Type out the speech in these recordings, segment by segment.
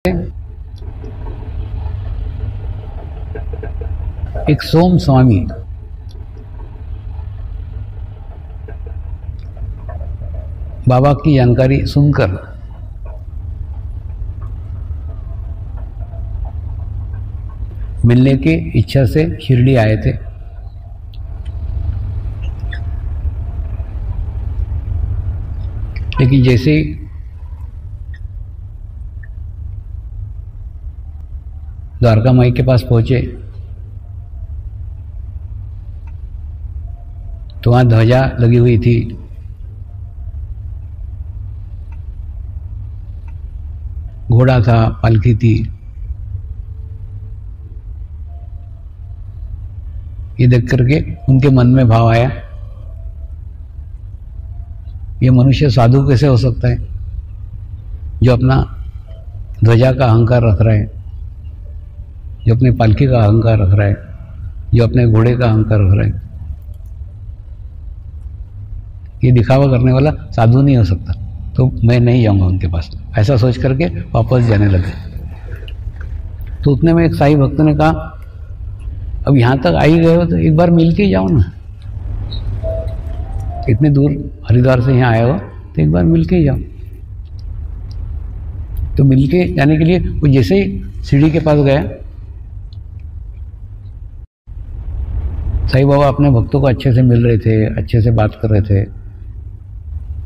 एक सोम स्वामी बाबा की जानकारी सुनकर मिलने की इच्छा से शिरडी आए थे। लेकिन जैसे ही द्वारका माई के पास पहुंचे तो वहां ध्वजा लगी हुई थी। घोड़ा था, पालकी थी। ये देख करके उनके मन में भाव आया, ये मनुष्य साधु कैसे हो सकता है जो अपना ध्वजा का अहंकार रख रहा है, जो अपने पालकी का अहंकार रख रहा है, जो अपने घोड़े का अहंकार रख रहा है। ये दिखावा करने वाला साधु नहीं हो सकता, तो मैं नहीं जाऊंगा उनके पास। ऐसा सोच करके वापस जाने लगे। तो उतने में एक साईं भक्त ने कहा, अब यहां तक आ ही गए हो तो एक बार मिल के जाओ ना, इतने दूर हरिद्वार से यहाँ आए हो तो एक बार मिल के जाओ। तो मिल के जाने के लिए वो जैसे ही सीढ़ी के पास गया, साईं बाबा अपने भक्तों को अच्छे से मिल रहे थे, अच्छे से बात कर रहे थे,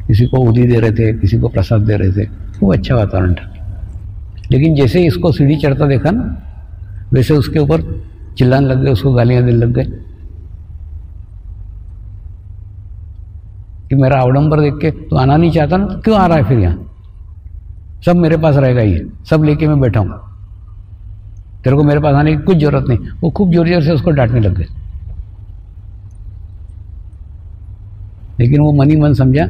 किसी को उदी दे रहे थे, किसी को प्रसाद दे रहे थे। वो अच्छा वातावरण था। लेकिन जैसे ही इसको सीढ़ी चढ़ता देखा ना, वैसे उसके ऊपर चिल्लाने लग गए, उसको गालियां देने लग गए कि मेरा अवडंबर देख के तू आना नहीं चाहता ना, तो क्यों आ रहा है फिर यहाँ? सब मेरे पास रहेगा, ये सब लेके मैं बैठा हूं, तेरे को मेरे पास आने की कुछ जरूरत नहीं। वो खूब जोर जोर से उसको डांटने लग गए। लेकिन वो मन ही मन समझा,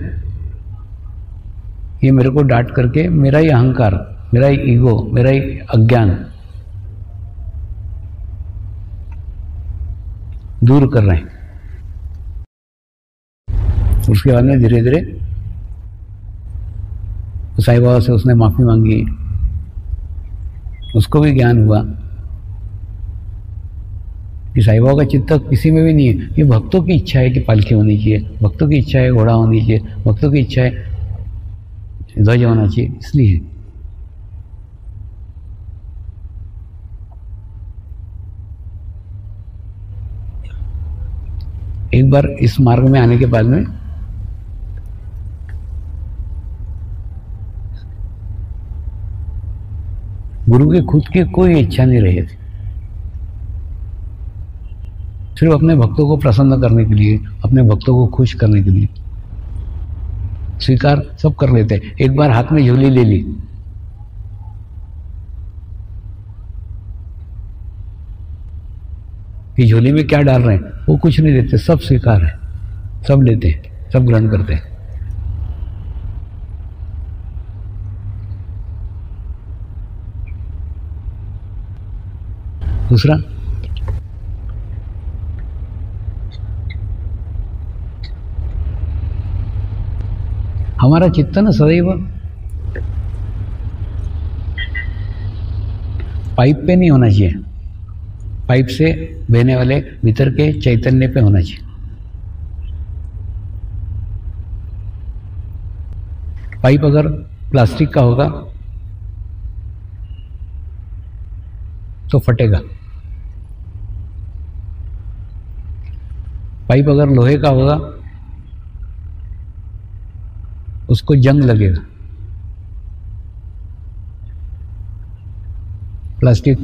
ये मेरे को डांट करके मेरा ही अहंकार, मेरा ही ईगो, मेरा ही अज्ञान दूर कर रहे हैं। उसके बाद में धीरे धीरे साईं बाबा से उसने माफी मांगी, उसको भी ज्ञान हुआ कि साईं बाबा का चित्त किसी में भी नहीं है। ये भक्तों की इच्छा है कि पालकी होनी चाहिए, भक्तों की इच्छा है घोड़ा होनी चाहिए, भक्तों की इच्छा है ध्वज होना चाहिए, इसलिए। एक बार इस मार्ग में आने के बाद में गुरु की खुद की कोई इच्छा नहीं रही थी। सिर्फ अपने भक्तों को प्रसन्न करने के लिए, अपने भक्तों को खुश करने के लिए स्वीकार सब कर लेते। एक बार हाथ में झोली ले ली, कि झोली में क्या डाल रहे हैं, वो कुछ नहीं देते, सब स्वीकार है, सब लेते हैं, सब ग्रहण करते हैं। दूसरा, हमारा चित्त न सदैव पाइप पे नहीं होना चाहिए, पाइप से बहने वाले भीतर के चैतन्य पे होना चाहिए। पाइप अगर प्लास्टिक का होगा तो फटेगा, पाइप अगर लोहे का होगा उसको जंग लगेगा। प्लास्टिक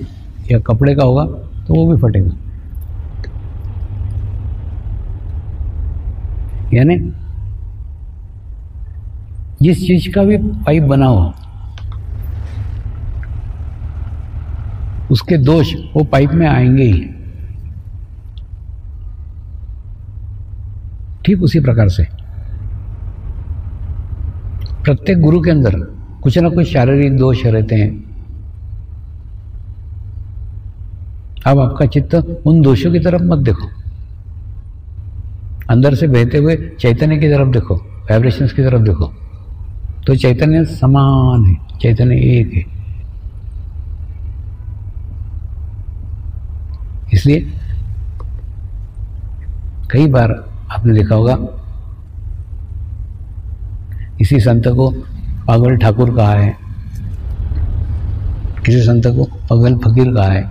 या कपड़े का होगा तो वो भी फटेगा। यानी जिस चीज का भी पाइप बना हो, उसके दोष वो पाइप में आएंगे ही। ठीक उसी प्रकार से प्रत्येक गुरु के अंदर कुछ ना कुछ शारीरिक दोष रहते हैं। अब आपका चित्त उन दोषों की तरफ मत देखो, अंदर से बहते हुए चैतन्य की तरफ देखो, वाइब्रेशंस की तरफ देखो। तो चैतन्य समान है, चैतन्य एक है। इसलिए कई बार आपने देखा होगा किसी संत को पागल ठाकुर कहा है, किसी संत को पागल फकीर कहा है।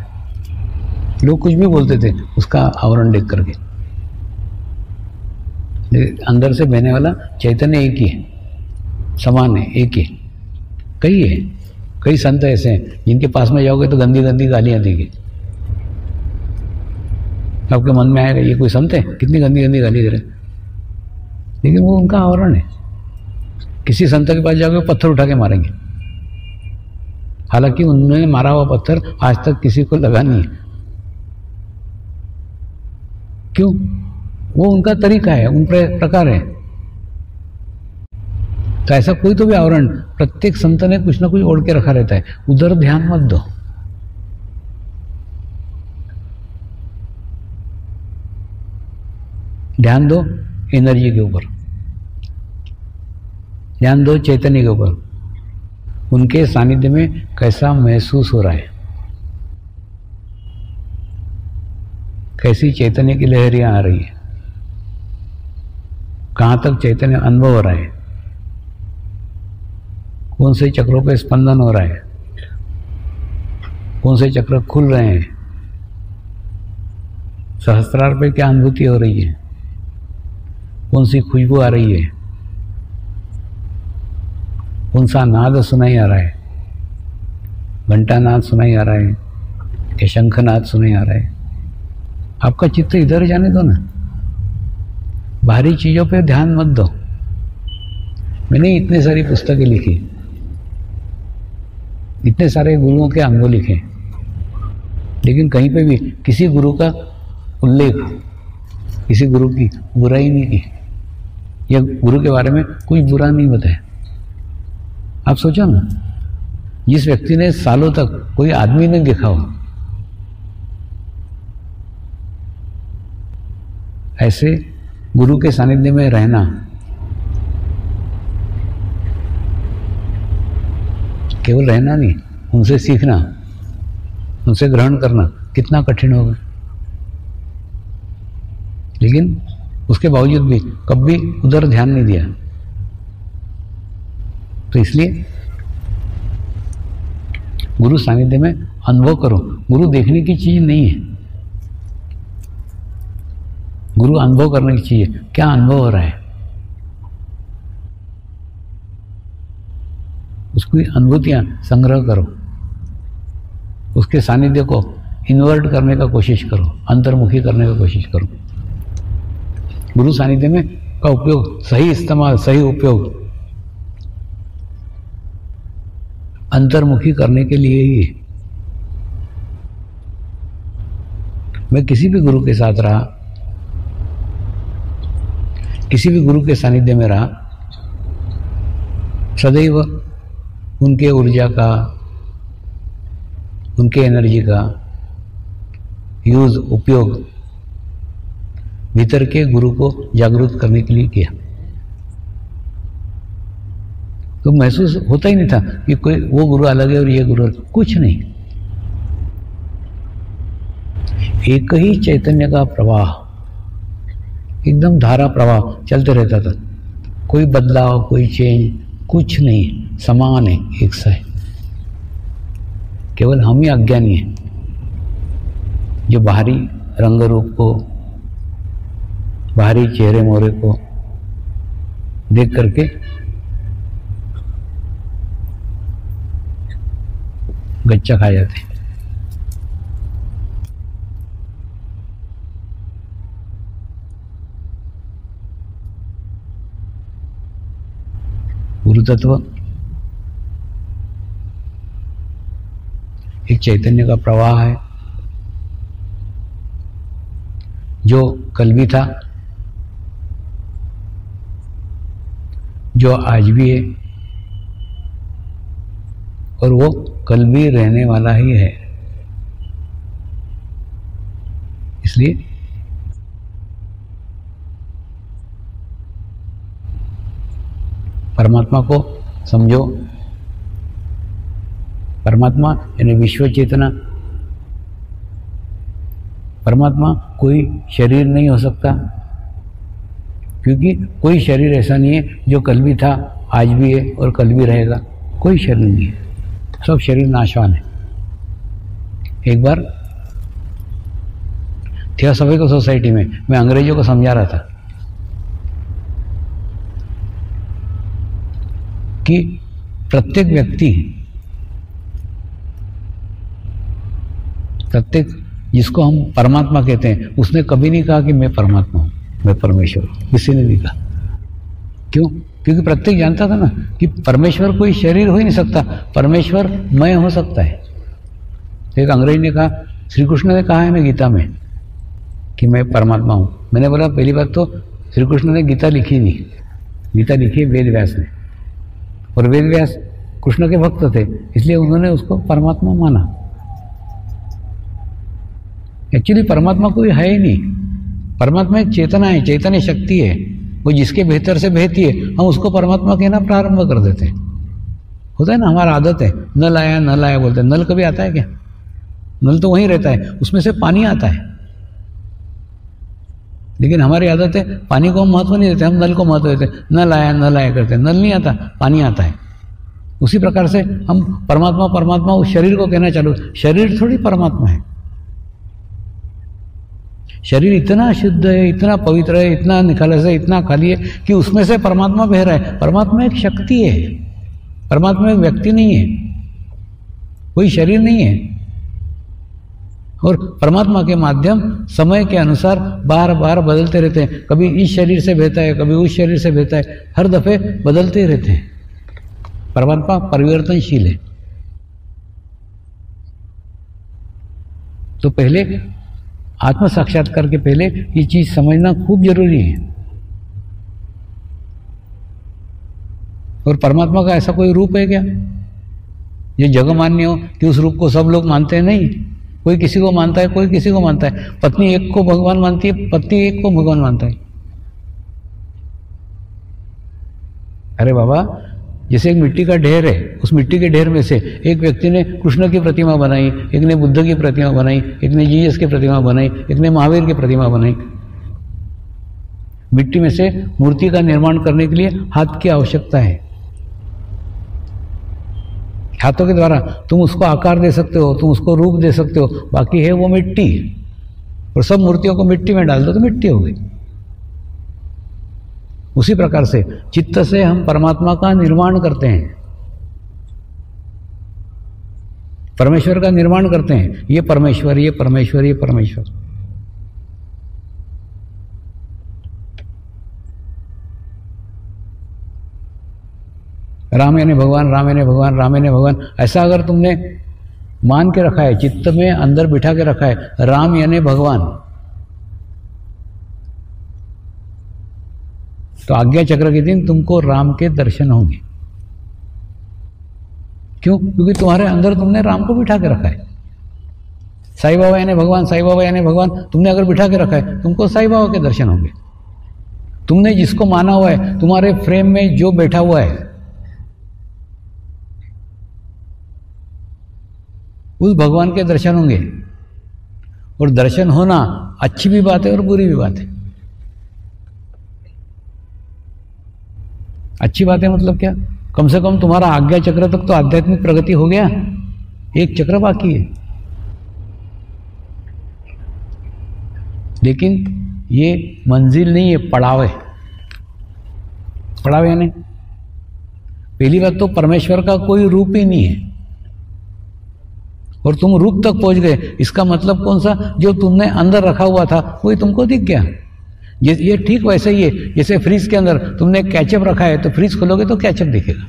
लोग कुछ भी बोलते थे उसका आवरण देख करके। अंदर से बहने वाला चैतन्य एक ही है, समान है, एक ही। कई है, कई संत ऐसे हैं जिनके पास में जाओगे तो गंदी गंदी गालियां देंगे। आपके मन में आएगा ये कोई संत है, कितनी गंदी गंदी गाली दे रहे, लेकिन वो उनका आवरण है। किसी संत के पास जाओगे पत्थर उठा के मारेंगे, हालांकि उन्होंने मारा हुआ पत्थर आज तक किसी को लगा नहीं है। क्यों? वो उनका तरीका है, उन प्रकार है। तो ऐसा कोई तो भी आवरण प्रत्येक संत ने कुछ ना कुछ ओढ़ के रखा रहता है। उधर ध्यान मत दो। ध्यान दो एनर्जी के ऊपर, ध्यान दो चैतन्य के ऊपर, उनके सानिध्य में कैसा महसूस हो रहा है, कैसी चैतन्य की लहरियां आ रही है, कहां तक चैतन्य अनुभव हो रहा है, कौन से चक्रों पे स्पंदन हो रहा है, कौन से चक्र खुल रहे हैं, सहस्त्रार पे क्या अनुभूति हो रही है, कौन सी खुशबू आ रही है, कौन सा नाद सुनाई आ रहा है, घंटा नाद सुनाई आ रहा है या शंख नाद सुनाई आ रहा है। आपका चित्त इधर जाने दो ना, बाहरी चीजों पे ध्यान मत दो। मैंने इतने सारी पुस्तकें लिखी, इतने सारे गुरुओं के अनुभव लिखे, लेकिन कहीं पे भी किसी गुरु का उल्लेख, किसी गुरु की बुराई नहीं की, या गुरु के बारे में कुछ बुरा नहीं बताया। आप सोचो ना, जिस व्यक्ति ने सालों तक कोई आदमी नहीं देखा हो, ऐसे गुरु के सानिध्य में रहना, केवल रहना नहीं, उनसे सीखना, उनसे ग्रहण करना कितना कठिन होगा। लेकिन उसके बावजूद भी कभी उधर ध्यान नहीं दिया। तो इसलिए गुरु सानिध्य में अनुभव करो। गुरु देखने की चीज नहीं है, गुरु अनुभव करने की चीज है। क्या अनुभव हो रहा है, उसकी अनुभूतियां संग्रह करो, उसके सानिध्य को इन्वर्ट करने का कोशिश करो, अंतर्मुखी करने का कोशिश करो। गुरु सानिध्य में का उपयोग, सही इस्तेमाल, सही उपयोग अंतर्मुखी करने के लिए ही है। मैं किसी भी गुरु के साथ रहा, किसी भी गुरु के सानिध्य में रहा, सदैव उनके ऊर्जा का, उनके एनर्जी का यूज, उपयोग भीतर के गुरु को जागरूक करने के लिए किया। तो महसूस होता ही नहीं था कि कोई वो गुरु अलग है और ये गुरु अलग। कुछ नहीं, एक ही चैतन्य का प्रवाह, एकदम धारा प्रवाह चलते रहता था। कोई बदलाव, कोई चेंज, कुछ नहीं, समान है, एक सा है। केवल हम ही अज्ञानी हैं जो बाहरी रंग रूप को, बाहरी चेहरे मोहरे को देख करके गच्चा खा जाते हैं। गुरु तत्व एक चैतन्य का प्रवाह है जो कल भी था, जो आज भी है और वो कल भी रहने वाला ही है। इसलिए परमात्मा को समझो। परमात्मा यानी विश्व चेतना, परमात्मा कोई शरीर नहीं हो सकता, क्योंकि कोई शरीर ऐसा नहीं है जो कल भी था, आज भी है और कल भी रहेगा। कोई शरीर नहीं है, सब शरीर नाशवान है। एक बार थियोसॉफिकल सोसाइटी में मैं अंग्रेजों को समझा रहा था कि प्रत्येक व्यक्ति, प्रत्येक जिसको हम परमात्मा कहते हैं, उसने कभी नहीं कहा कि मैं परमात्मा हूं, मैं परमेश्वर हूं। किसी ने नहीं कहा। क्यों? क्योंकि प्रत्येक जानता था ना कि परमेश्वर कोई शरीर हो ही नहीं सकता, परमेश्वर मैं हो सकता है। एक अंग्रेज ने कहा, श्री कृष्ण ने कहा है ना गीता में कि मैं परमात्मा हूं। मैंने बोला पहली बात तो श्री कृष्ण ने गीता लिखी नहीं, गीता लिखी वेद व्यास ने, और वेद व्यास कृष्ण के भक्त थे, इसलिए उन्होंने उसको परमात्मा माना। एक्चुअली परमात्मा कोई है ही नहीं, परमात्मा एक चेतना है, चैतन्य शक्ति है, वो जिसके बेहतर से बहती है, हम उसको परमात्मा कहना प्रारंभ कर देते हैं। होता है ना, हमारा आदत है, नल आया नल आया बोलते हैं। नल कभी आता है क्या? नल तो वहीं रहता है, उसमें से पानी आता है, लेकिन हमारी आदत है पानी को हम महत्व नहीं देते, हम नल को महत्व देते हैं। नल आया करते हैं, नल नहीं आता, पानी आता है। उसी प्रकार से हम परमात्मा परमात्मा उस शरीर को कहना चालू, शरीर थोड़ी परमात्मा है। शरीर इतना शुद्ध है, इतना पवित्र है, इतना निखालस है, इतना खाली है कि उसमें से परमात्मा बह रहा है। परमात्मा एक शक्ति है, परमात्मा एक व्यक्ति नहीं है, कोई शरीर नहीं है। और परमात्मा के माध्यम समय के अनुसार बार बार बदलते रहते हैं। कभी इस शरीर से बहता है, कभी उस शरीर से बहता है, हर दफे बदलते रहते हैं। परमात्मा परिवर्तनशील है। तो पहले आत्म साक्षात्कार के पहले ये चीज समझना खूब जरूरी है। और परमात्मा का ऐसा कोई रूप है क्या ये जगमान्य हो कि उस रूप को सब लोग मानते हैं? नहीं, कोई किसी को मानता है, कोई किसी को मानता है। पत्नी एक को भगवान मानती है, पति एक को भगवान मानता है। अरे बाबा, जैसे एक मिट्टी का ढेर है, उस मिट्टी के ढेर में से एक व्यक्ति ने कृष्ण की प्रतिमा बनाई, एक ने बुद्ध की प्रतिमा बनाई, एक ने जीसस की प्रतिमा बनाई, एक ने महावीर की प्रतिमा बनाई। मिट्टी में से मूर्ति का निर्माण करने के लिए हाथ की आवश्यकता है। हाथों के द्वारा तुम उसको आकार दे सकते हो, तुम उसको रूप दे सकते हो, बाकी है वो मिट्टी। और सब मूर्तियों को मिट्टी में डाल दो तो मिट्टी हो गई। उसी प्रकार से चित्त से हम परमात्मा का निर्माण करते हैं, परमेश्वर का निर्माण करते हैं। ये परमेश्वर, ये परमेश्वर, ये परमेश्वर। राम यानी भगवान, राम यानी भगवान, राम यानी भगवान, ऐसा अगर तुमने मान के रखा है, चित्त में अंदर बिठा के रखा है, राम यानी भगवान, तो आज्ञा चक्र के दिन तुमको राम के दर्शन होंगे। क्यों? क्योंकि तुम्हारे अंदर तुमने राम को बिठा के रखा है। साईं बाबा यानी भगवान, साईं बाबा यानी भगवान तुमने अगर बिठा के रखा है, तुमको साईं बाबा के दर्शन होंगे। तुमने जिसको माना हुआ है, तुम्हारे फ्रेम में जो बैठा हुआ है, उस भगवान के दर्शन होंगे। और दर्शन होना अच्छी भी बात है और बुरी भी बात है। अच्छी बात है मतलब क्या? कम से कम तुम्हारा आज्ञा चक्र तक तो आध्यात्मिक प्रगति हो गया, एक चक्र बाकी है। लेकिन ये मंजिल नहीं है, पड़ाव है। पड़ाव यानी पहली बात तो परमेश्वर का कोई रूप ही नहीं है, और तुम रूप तक पहुंच गए। इसका मतलब कौन सा? जो तुमने अंदर रखा हुआ था वही तुमको दिख गया। ये ठीक वैसे ही है जैसे फ्रिज के अंदर तुमने कैचअप रखा है, तो फ्रिज खोलोगे तो कैचअप दिखेगा।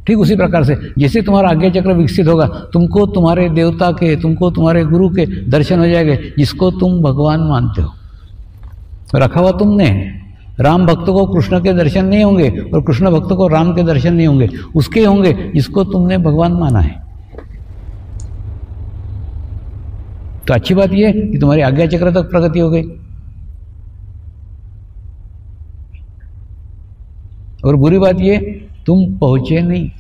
ठीक उसी प्रकार से जैसे तुम्हारा आज्ञा चक्र विकसित होगा, तुमको तुम्हारे देवता के, तुमको तुम्हारे गुरु के दर्शन हो जाएंगे, जिसको तुम भगवान मानते हो। रखा हुआ तुमने। राम भक्त को कृष्ण के दर्शन नहीं होंगे और कृष्ण भक्त को राम के दर्शन नहीं होंगे, उसके होंगे जिसको तुमने भगवान माना है। तो अच्छी बात यह है कि तुम्हारी आज्ञा चक्र तक प्रगति हो गई। और बुरी बात यह, तुम पहुंचे नहीं,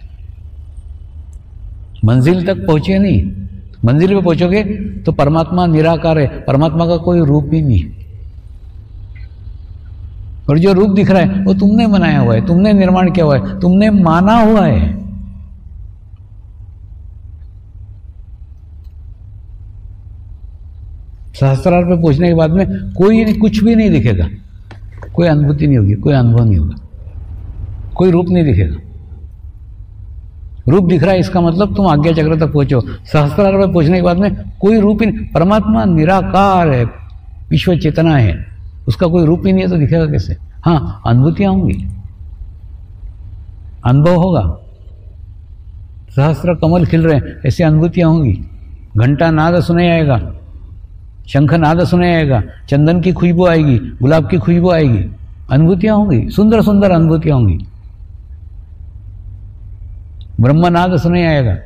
मंजिल तक पहुंचे नहीं। मंजिल पे पहुंचोगे तो परमात्मा निराकार है, परमात्मा का कोई रूप ही नहीं है। और जो रूप दिख रहा है वो तुमने बनाया हुआ है, तुमने निर्माण किया हुआ है, तुमने माना हुआ है। सहस्त्रार पे पहुंचने के बाद में कोई कुछ भी नहीं दिखेगा, कोई अनुभूति नहीं होगी, कोई अनुभव नहीं होगा, कोई रूप नहीं दिखेगा। रूप दिख रहा है इसका मतलब तुम आज्ञा चक्र तक पहुंचो। सहस्त्रार पे पहुंचने के बाद में कोई रूप ही नहीं, परमात्मा निराकार है, विश्व चेतना है, उसका कोई रूप ही नहीं है तो दिखेगा कैसे? हाँ, अनुभूतियां होंगी, अनुभव होगा। सहस्त्र कमल खिल रहे हैं ऐसी अनुभूतियां होंगी। घंटा नाद सुने आएगा, शंख नाद सुने आएगा, चंदन की खुशबू आएगी, गुलाब की खुशबू आएगी, अनुभूतियां होंगी, सुंदर सुंदर अनुभूतियां होंगी। ब्रह्मनाद सुने आएगा,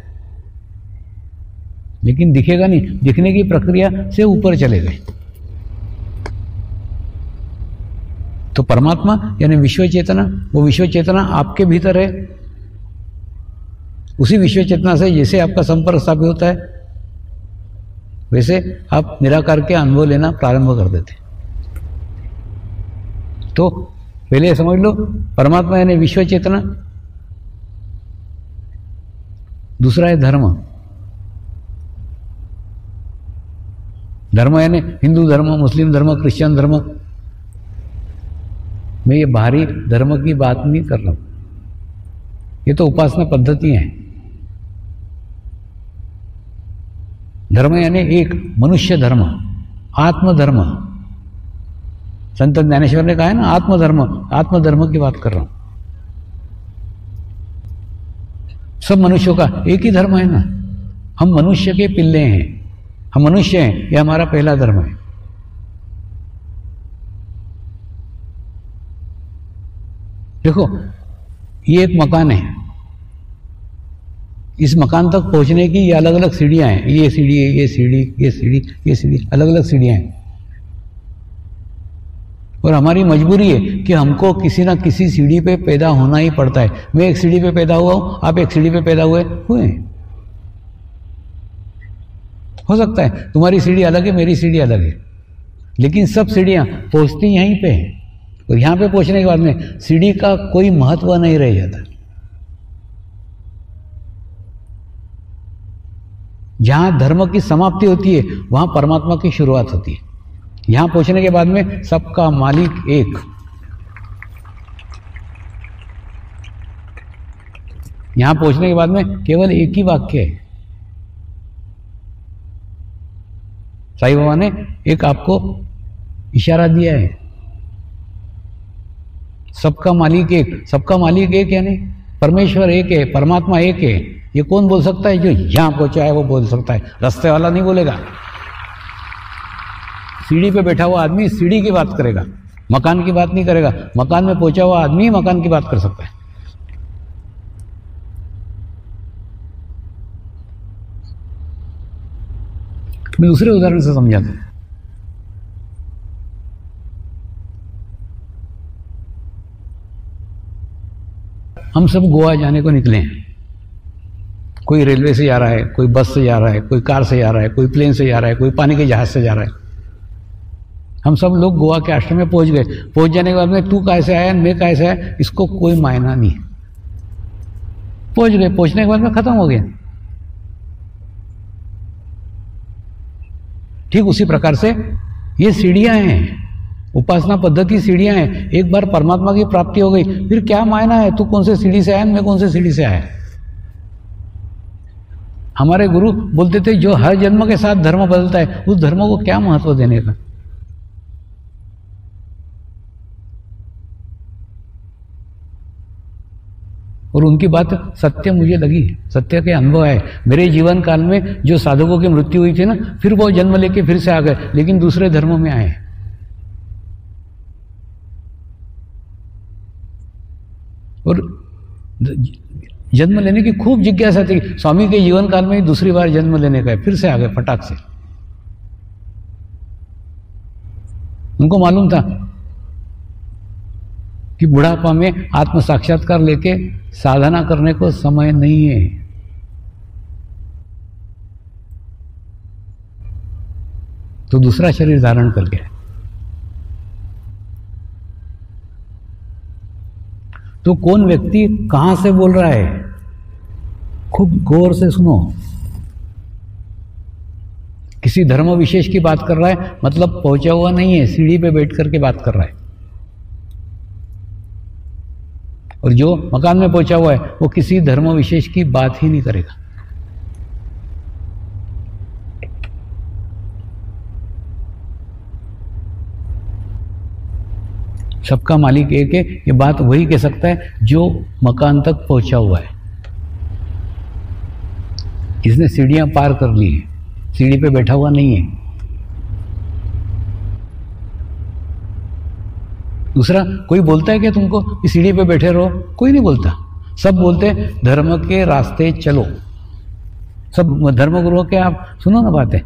लेकिन दिखेगा नहीं, दिखने की प्रक्रिया से ऊपर चले गए। तो परमात्मा यानी विश्व चेतना, वो विश्व चेतना आपके भीतर है। उसी विश्व चेतना से जैसे आपका संपर्क स्थापित होता है वैसे आप निराकार के अनुभव लेना प्रारंभ कर देते। तो पहले समझ लो, परमात्मा यानी विश्व चेतना, दूसरा है धर्म। धर्म यानी हिंदू धर्म, मुस्लिम धर्म, क्रिश्चियन धर्म। मैं ये बाहरी धर्म की बात नहीं कर रहा हूं, ये तो उपासना पद्धति है। धर्म यानी एक मनुष्य धर्म, आत्मधर्म। संत ज्ञानेश्वर ने कहा है ना, आत्मधर्म, आत्मधर्म की बात कर रहा हूं। सब मनुष्यों का एक ही धर्म है ना, हम मनुष्य के पिल्ले हैं, हम मनुष्य हैं, यह हमारा पहला धर्म है। देखो, ये एक मकान है, इस मकान तक पहुंचने की ये अलग अलग सीढ़ियां हैं, ये सीढ़ी है, ये सीढ़ी, ये सीढ़ी, ये सीढ़ी, अलग अलग सीढ़ियां हैं। और हमारी मजबूरी है कि हमको किसी ना किसी सीढ़ी पे पैदा होना ही पड़ता है। मैं एक सीढ़ी पे पैदा हुआ हूं, आप एक सीढ़ी पे पैदा हुए। हो सकता है तुम्हारी सीढ़ी अलग है, मेरी सीढ़ी अलग है, लेकिन सब सीढ़ियां पहुंचती यहीं पे हैं। और यहां पे पहुंचने के बाद में सीढ़ी का कोई महत्व नहीं रह जाता। जहां धर्म की समाप्ति होती है वहां परमात्मा की शुरुआत होती है। यहां पहुंचने के बाद में सबका मालिक एक। यहां पहुंचने के बाद में केवल एक ही वाक्य है। साईं बाबा ने एक आपको इशारा दिया है, सबका मालिक एक। सबका मालिक एक यानी परमेश्वर एक है, परमात्मा एक है। ये कौन बोल सकता है? जो यहां पहुंचा है वो बोल सकता है, रास्ते वाला नहीं बोलेगा। सीढ़ी पे बैठा हुआ आदमी सीढ़ी की बात करेगा, मकान की बात नहीं करेगा। मकान में पहुंचा हुआ आदमी मकान की बात कर सकता है। मैं दूसरे उदाहरण से समझाता हूं। हम सब गोवा जाने को निकले हैं। कोई रेलवे से जा रहा है, कोई बस से जा रहा है, कोई कार से जा रहा है, कोई प्लेन से जा रहा है, कोई पानी के जहाज से जा रहा है। हम सब लोग गोवा के आश्रम में पहुंच गए। पहुंच जाने के बाद में तू कैसे आया, मैं कैसे आया, इसको कोई मायना नहीं। पहुंच गए, पहुंचने के बाद में खत्म हो गया। ठीक उसी प्रकार से ये सीढ़ियां हैं, उपासना पद्धति सीढ़ियां हैं। एक बार परमात्मा की प्राप्ति हो गई, फिर क्या मायना है तू कौन से सीढ़ी से आया, मैं कौन से सीढ़ी से आया। हमारे गुरु बोलते थे जो हर जन्म के साथ धर्म बदलता है, उस धर्म को क्या महत्व देने का। और उनकी बात सत्य मुझे लगी, सत्य के अनुभव है। मेरे जीवन काल में जो साधकों की मृत्यु हुई थी ना, फिर वो जन्म लेके फिर से आ गए, लेकिन दूसरे धर्म में आए। और जन्म लेने की खूब जिज्ञासा थी। स्वामी के जीवन काल में ही दूसरी बार जन्म लेने का है, फिर से आ गए फटाक से। उनको मालूम था कि बुढ़ापा में आत्म साक्षात्कार लेके साधना करने को समय नहीं है। तो दूसरा शरीर धारण करके है। तो कौन व्यक्ति कहां से बोल रहा है, खूब गौर से सुनो। किसी धर्म विशेष की बात कर रहा है, मतलब पहुंचा हुआ नहीं है, सीढ़ी पे बैठ करके बात कर रहा है। और जो मकान में पहुंचा हुआ है वो किसी धर्म विशेष की बात ही नहीं करेगा। सबका मालिक एक है, ये बात वही कह सकता है जो मकान तक पहुंचा हुआ है। इसने सीढ़ियां पार कर ली है, सीढ़ी पे बैठा हुआ नहीं है। दूसरा, कोई बोलता है क्या तुमको कि सीढ़ी पे बैठे रहो? कोई नहीं बोलता। सब बोलते हैं धर्म के रास्ते चलो। सब धर्मगुरुओं के आप सुनो ना बातें।